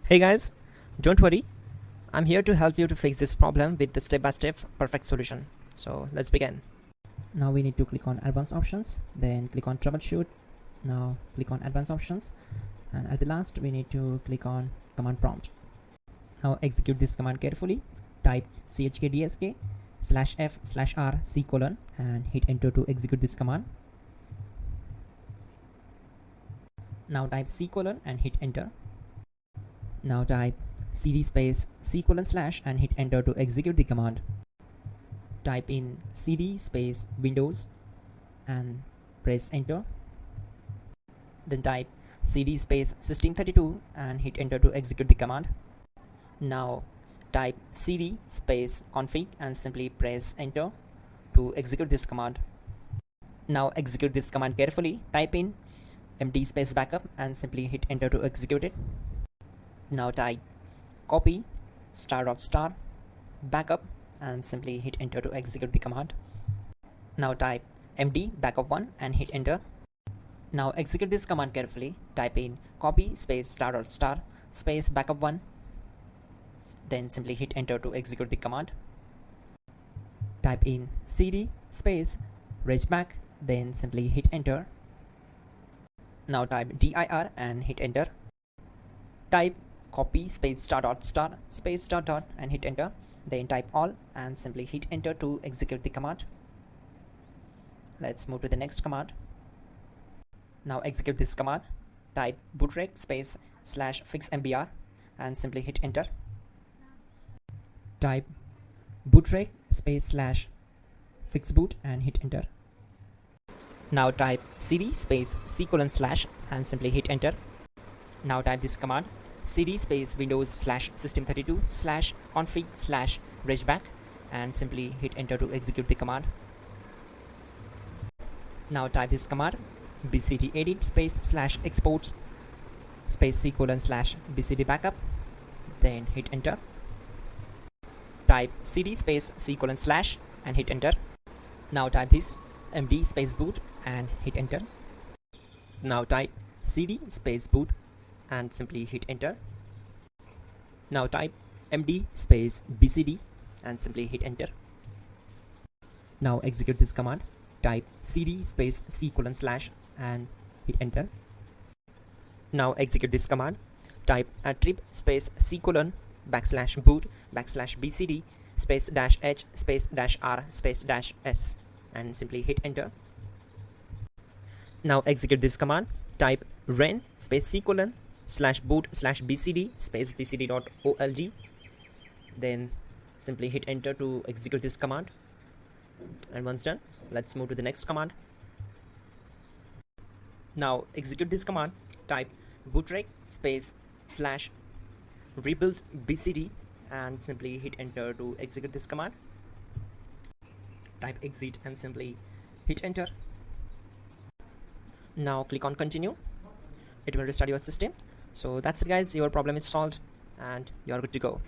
Hey guys, don't worry, I'm here to help you to fix this problem with the step-by-step perfect solution. So let's begin. Now we need to click on advanced options, then click on troubleshoot. Now click on advanced options, and at the last we need to click on command prompt. Now execute this command carefully. Type chkdsk/f/r/c:, and hit enter to execute this command. Now type c:, and hit enter. Now type cd space c:/ and hit enter to execute the command. Type in cd space Windows and press enter. Then type cd space system32 and hit enter to execute the command. Now type cd space config and simply press enter to execute this command. Now execute this command carefully. Type in md space backup and simply hit enter to execute it. Now type copy *** backup and simply hit enter to execute the command. Now type md backup1 and hit enter. Now execute this command carefully. Type in copy space ** space backup1, then simply hit enter to execute the command. Type in cd space regback, then simply hit enter. Now type dir and hit enter. Type copy space ** space .. and hit enter. Then type all and simply hit enter to execute the command. Let's move to the next command. Now execute this command. Type bootrec space /fixmbr and simply hit enter. Type bootrec space /fixboot and hit enter. Now type cd space c:/ and simply hit enter. Now type this command cd space Windows /system32 /config /regback and simply hit enter to execute the command. Now type this command bcd edit space /exports space c:/ bcd backup, then hit enter. Type cd space c:/ and hit enter. Now type this md space boot and hit enter. Now type cd space boot and simply hit enter. Now type md space bcd and simply hit enter. Now execute this command. Type cd space c:/ and hit enter. Now execute this command. Type attrib space c:/ \boot \bcd space -h space -r space -s and simply hit enter. Now execute this command. Type ren space c:/ /boot /bcd space bcd.old, then simply hit enter to execute this command. And once done, let's move to the next command. Now execute this command. Type bootrec space /rebuild bcd and simply hit enter to execute this command. Type exit and simply hit enter. Now click on continue. It will restart your system. So that's it guys, your problem is solved and you're good to go.